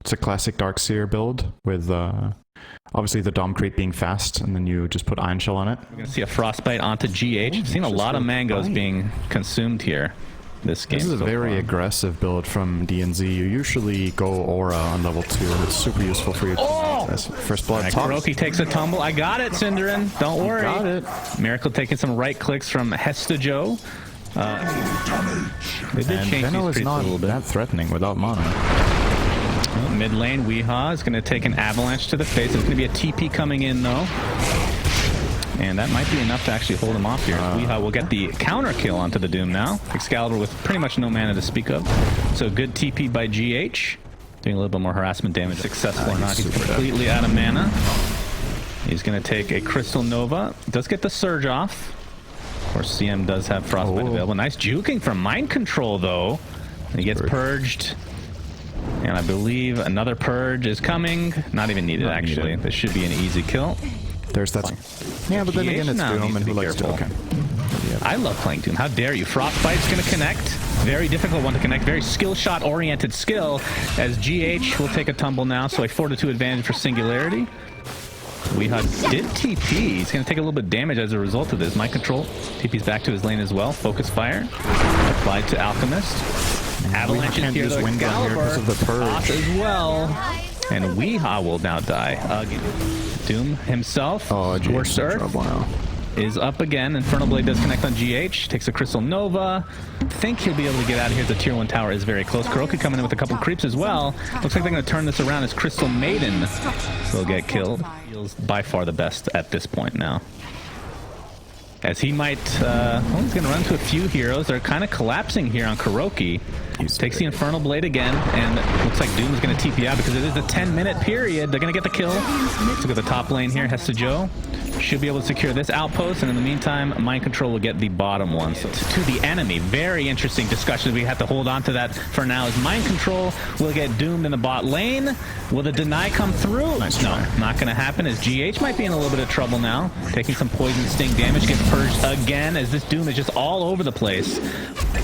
It's a classic Darkseer build with obviously the Dom crate being fast, and then you just put Iron Shell on it. We're going to see a Frostbite onto GH. I've seen a lot of mangoes being consumed here this game. This is a very aggressive build from DNZ. You usually go Aura on level 2, and it's super useful for your first blood. Kuroki takes a tumble. I got it, Cinderin. Don't worry. Got it. Miracle taking some right clicks from Hestajo. They did change Venno these is not a little bit. that threatening without mana. Mid lane, Weehaw is going to take an avalanche to the face. There's going to be a TP coming in, though. And that might be enough to actually hold him off here. Weehaw will get the counter kill onto the Doom now. Excalibur with pretty much no mana to speak of. So good TP by GH. Doing a little bit more harassment damage. Successful or not, he's completely out of mana. He's going to take a Crystal Nova. Does get the Surge off. Of course, CM does have Frostbite available. Nice juking from Mind Control, though. And he gets purged. And I believe another purge is coming. Not even needed, actually. This should be an easy kill. There's that. Yeah, but then again, it's Doom, and who likes to? Okay. I love playing Doom. How dare you? Frostbite's going to connect. Very difficult one to connect. Very skill shot oriented skill. As GH will take a tumble now, so a 4-2 advantage for Singularity. Weehaw did TP. He's going to take a little bit of damage as a result of this. Mind Control. TP's back to his lane as well. Focus Fire. Applied to Alchemist. Avalanche is here, though. Excalibur off as well. And Weehaw will now die again. Doom himself, Scorched Earth, is up again. Infernal Blade does connect on GH. Takes a Crystal Nova. Think he'll be able to get out of here. The tier 1 tower is very close. Kuroki coming in with a couple creeps as well. Looks like they're going to turn this around as Crystal Maiden will get killed. Feels by far the best at this point now. As he might, he's going to run into a few heroes. They're kind of collapsing here on Kuroki. Takes the Infernal Blade again, and looks like Doom is going to TP out because it is a 10-minute period. They're going to get the kill. Let's look at the top lane here. Hestajo should be able to secure this outpost, and in the meantime, Mind Control will get the bottom one. So to the enemy. Very interesting discussion. We have to hold on to that for now. As Mind Control will get doomed in the bot lane. Will the deny come through? No, not going to happen, as GH might be in a little bit of trouble now. Taking some Poison Sting damage. Gets purged again, as this Doom is just all over the place.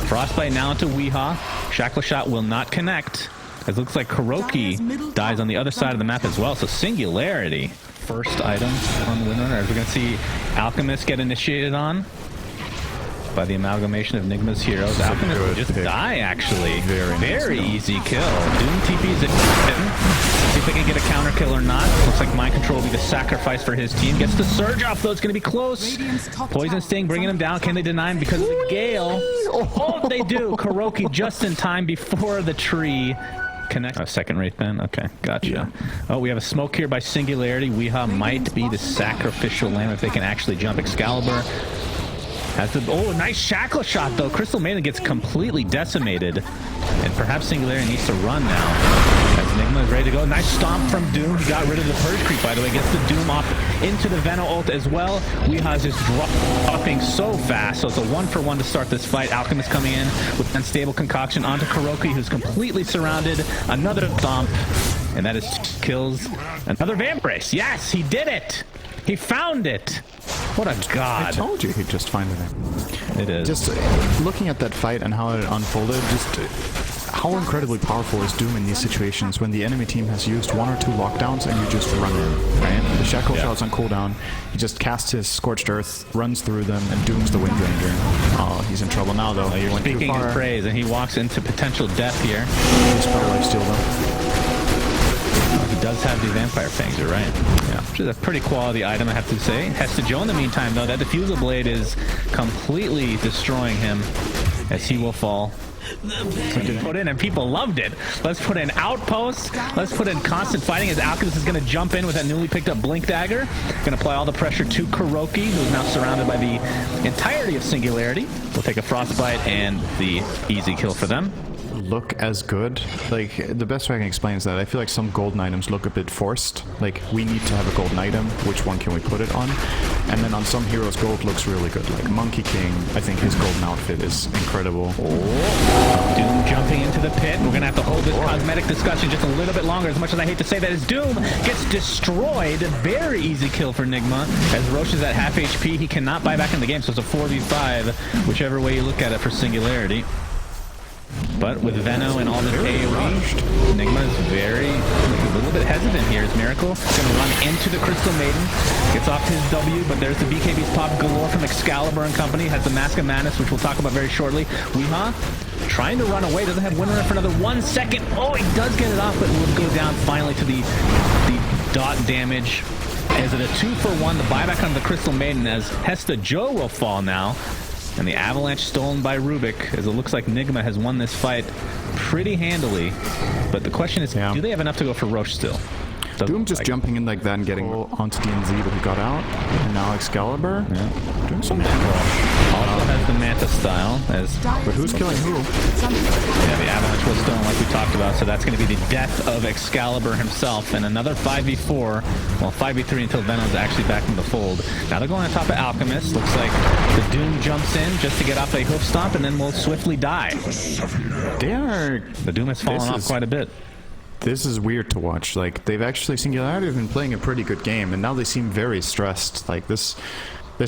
Frostbite now into Weehaw. Shackle Shot will not connect. It looks like Kuroki dies on the other side of the map as well. So Singularity. First item on Windrunner. We're going to see Alchemist get initiated on by the amalgamation of Nigma's heroes. Alchemist will just die, actually. Very easy kill. Doom TP's in. See if they can get a counter kill or not. Looks like Mind Control will be the sacrifice for his team. Gets the Surge off, though. It's going to be close. Poison Sting bringing him down. Can they deny him because of the Gale? Oh, they do. Kuroki just in time before the tree. Connect. Second rate then? Okay, gotcha. Yeah. Oh, we have a smoke here by Singularity. Weehaw might be the sacrificial lamb if they can actually jump. Excalibur has the... Oh, nice Shackle Shot, though. Crystal Maiden gets completely decimated. And perhaps Singularity needs to run now. As Nigma is ready to go. Nice stomp from Doom. He got rid of the Purge Creep, by the way. Gets the Doom off into the Venno ult as well. Weehaw is just dropping so fast. So it's a 1-for-1 to start this fight. Alchemist coming in with Unstable Concoction onto Kuroki, who's completely surrounded. Another stomp. And that is kills. Another Vambrace. Yes, he did it. He found it. What a god. I told you he'd just find it. It is. Just looking at that fight and how it unfolded, just how incredibly powerful is Doom in these situations when the enemy team has used 1 or 2 lockdowns and you just run in, right? The Shackle Shot's on cooldown. He just casts his Scorched Earth, runs through them, and dooms the Wind Ranger. Oh, he's in trouble now, though. You're speaking in praise, and he walks into potential death here. He's probably lifesteal, though. He does have the Vampire Fangs, you're right. Yeah, which is a pretty quality item, I have to say. Hestajo in the meantime, though, that Diffusal Blade is completely destroying him as he will fall. Put in, and people loved it. Let's put in Outposts. Let's put in Constant Fighting, as Alchemist is going to jump in with that newly picked up Blink Dagger. Going to apply all the pressure to Kuroki, who's now surrounded by the entirety of Singularity. We'll take a Frostbite and the easy kill for them. Look as good. Like, the best way I can explain is that I feel like some golden items look a bit forced. Like, we need to have a golden item. Which one can we put it on? And then on some heroes, gold looks really good. Like Monkey King, I think his golden outfit is incredible. Oh. Doom jumping into the pit. We're going to have to hold this cosmetic discussion just a little bit longer, as much as I hate to say that, as Doom gets destroyed. Very easy kill for Nigma. As Roche is at half HP, he cannot buy back in the game, so it's a 4v5, whichever way you look at it for Singularity. But with Veno and all this AoE, Nigma is a little bit hesitant here. Is Miracle going to run into the Crystal Maiden? Gets off his W, but there's the BKB's pop galore from Excalibur and company. Has the Mask of Madness, which we'll talk about very shortly. Weehaw trying to run away. Doesn't have Winner for another 1 second. Oh, he does get it off, but will go down finally to the dot damage. Is it a 2-for-1? The buyback on the Crystal Maiden as Hesta Joe will fall now. And the avalanche stolen by Rubik, as it looks like Nigma has won this fight pretty handily. But the question is, do they have enough to go for Roche still? Doom just jumping in like that and getting onto DNZ, but he got out. And now Excalibur. Yeah. Doing some damage. Also has the Manta style. But who's killing who? Yeah, the avalanche was stolen like we talked about, so that's going to be the death of Excalibur himself. And another 5v4, well 5v3 until Venom's actually back in the fold. Now they're going on top of Alchemist. Looks like the Doom jumps in just to get off a hoof stomp and then will swiftly die. The Doom has fallen off quite a bit. This is weird to watch. Like, they've actually, Singularity have been playing a pretty good game, and now they seem very stressed. Like, this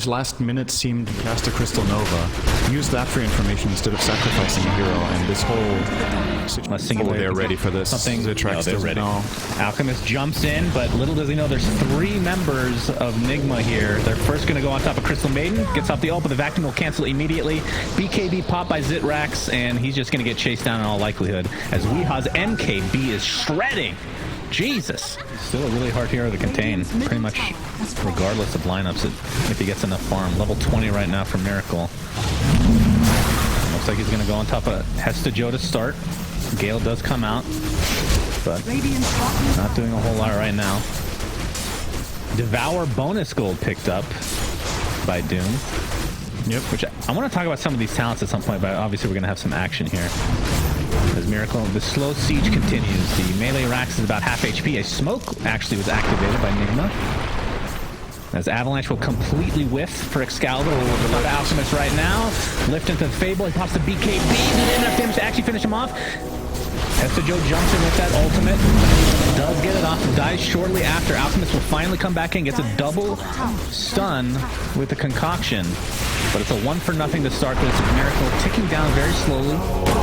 last minute seemed to cast a Crystal Nova. Use that for information instead of sacrificing a hero, and this whole situation. Oh, they're ready for this. They're ready. Alchemist jumps in, but little does he know there's 3 members of Nigma here. They're first going to go on top of Crystal Maiden. Gets off the ult, but the vacuum will cancel immediately. BKB popped by Zitrax, and he's just going to get chased down in all likelihood, as Weeha's MKB is shredding. Jesus. Still a really hard hero to contain, pretty much regardless of lineups if he gets enough farm. Level 20 right now for Miracle. Looks like he's going to go on top of Hesta Joe to start. Gale does come out, but not doing a whole lot right now. Devour bonus gold picked up by Doom. Yep. Which I want to talk about some of these talents at some point, but obviously we're going to have some action here. As Miracle, the slow siege continues. The melee Rax is about half HP. A smoke actually was activated by Nigma. As Avalanche will completely whiff for Excalibur. We'll go to Alchemist right now. Lift into the Fable. He pops the BKB. Didn't enough damage to actually finish him off. Hesta Joe jumps in with that ultimate. Does get it off and dies shortly after. Alchemist will finally come back in. Gets a double stun with the concoction. But it's a 1-for-0 to start this. Miracle ticking down very slowly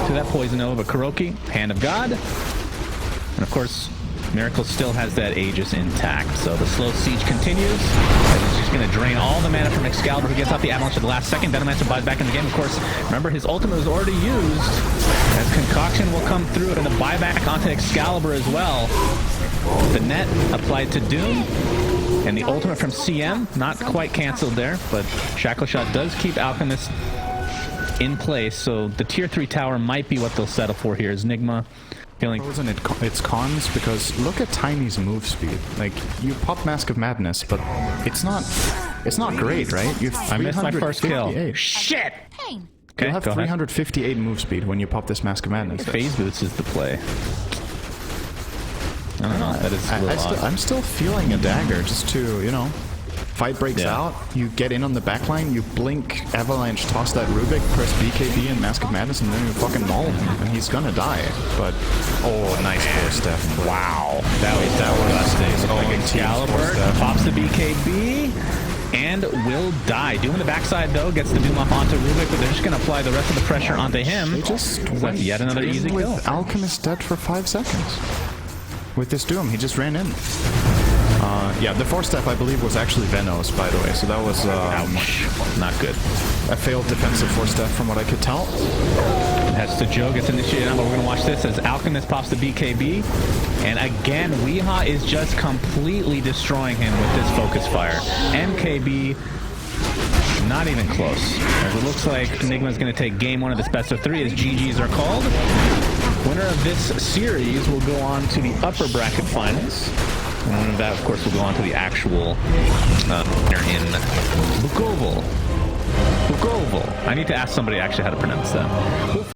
to that Poison Nova. But Kuroki, Hand of God. And of course, Miracle still has that Aegis intact. So the slow siege continues. He's just going to drain all the mana from Excalibur, who gets off the Avalanche at the last second. Venomancer buys back in the game. Of course, remember, his ultimate was already used. As Concoction will come through and the buyback onto Excalibur as well. The net applied to Doom. And the ultimate from CM, not quite canceled there, but Shackle Shot does keep Alchemist in place, so the tier 3 tower might be what they'll settle for here. Is Nigma feeling... It's cons, because look at Tiny's move speed. Like, you pop Mask of Madness, but it's not great, right? You have I missed my first kill. Shit! Okay, you have 358 move speed when you pop this Mask of Madness. Phase boots is the play. I don't know, that is a little odd. I'm still feeling a dagger just to, you know, fight breaks out, you get in on the backline, you blink, Avalanche, toss that Rubik, press BKB and Mask of Madness, and then you fucking maul him, and he's gonna die. But, oh, nice force step. Wow. That was like Excalibur pops the BKB and will die. Doom in the backside, though, gets the Doom off onto Rubik, but they're just gonna apply the rest of the pressure onto him. They just went yet another easy kill. With Alchemist dead for 5 seconds. With this Doom, he just ran in. Yeah, the 4-step, I believe, was actually Venos, by the way, so that was... ouch. Not good. A failed defensive 4-step from what I could tell. Hesta Joe gets initiated now, but we're going to watch this as Alchemist pops the BKB. And again, Weeha is just completely destroying him with this focus fire. MKB, not even close. As it looks like Nigma's going to take game 1 of this best of 3 as GGs are called. Winner of this series will go on to the upper bracket finals. And that, of course, will go on to the actual winner in Bukovel. I need to ask somebody actually how to pronounce that.